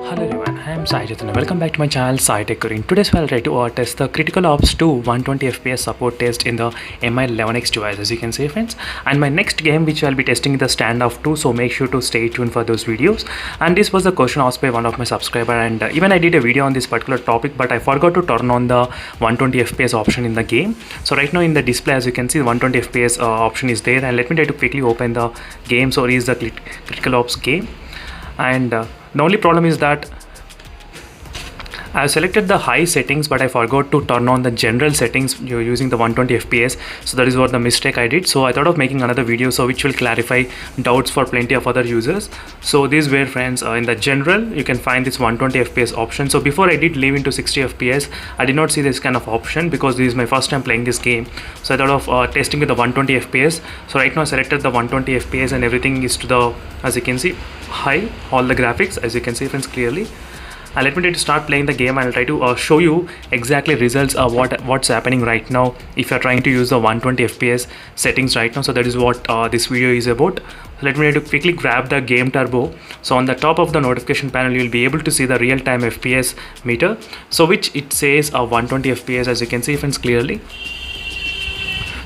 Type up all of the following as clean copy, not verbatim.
Hello everyone, I am Sai Chaitanya. Welcome back to my channel Sai Tech Korean. Today's I'll try to test the Critical Ops 2 120 FPS support test in the MI11X device, as you can see friends. And my next game which I'll be testing is the Standoff 2, so make sure to stay tuned for those videos. And this was the question asked by one of my subscriber, and even I did a video on this particular topic, but I forgot to turn on the 120 FPS option in the game. So right now in the display, as you can see, 120 FPS option is there, and let me try to quickly open the game. So it is the Critical Ops game, and the only problem is that I have selected the high settings, but I forgot to turn on the general settings using the 120 FPS. So that is what the mistake I did. So I thought of making another video so which will clarify doubts for plenty of other users. So these were friends, in the general you can find this 120 FPS option. So before I did leave into 60 FPS, I did not see this kind of option because this is my first time playing this game. So I thought of testing with the 120 FPS. So right now I selected the 120 FPS and everything is to the, as you can see, high, all the graphics, as you can see friends, clearly. And let me try to start playing the game, and I'll try to show you exactly results of what's happening right now if you're trying to use the 120 FPS settings right now. So that is what this video is about. So let me try to quickly grab the game turbo. So on the top of the notification panel you will be able to see the real-time FPS meter, so which it says 120 FPS, as you can see friends, clearly.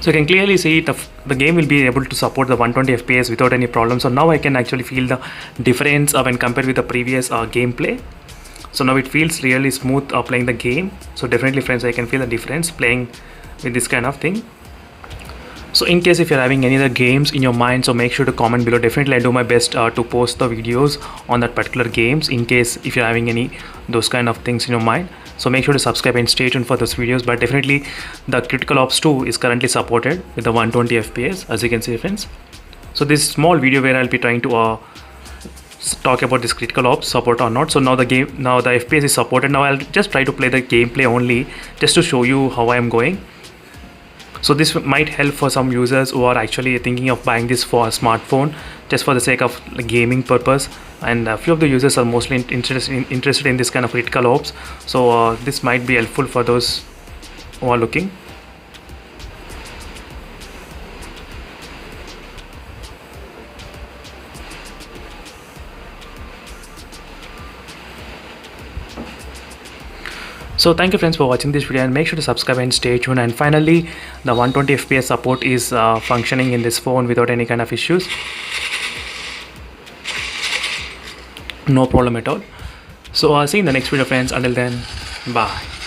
So you can clearly see the game will be able to support the 120 FPS without any problem. So now I can actually feel the difference when compared with the previous gameplay. So now it feels really smooth playing the game. So definitely friends, I can feel the difference playing with this kind of thing. So in case if you're having any other games in your mind, so make sure to comment below. Definitely I do my best to post the videos on that particular games in case if you're having any those kind of things in your mind. So make sure to subscribe and stay tuned for those videos. But definitely the Critical Ops 2 is currently supported with the 120 FPS, as you can see friends. So this small video where I'll be trying to talk about this Critical Ops support or not. So now the FPS is supported. Now I'll just try to play the gameplay only just to show you how I am going. So this might help for some users who are actually thinking of buying this for a smartphone just for the sake of gaming purpose, and a few of the users are mostly interested in this kind of Critical Ops. So this might be helpful for those who are looking. So thank you friends for watching this video, and make sure to subscribe and stay tuned. And finally, the 120 FPS support is functioning in this phone without any kind of issues. No problem at all. So see you in the next video friends. Until then, bye.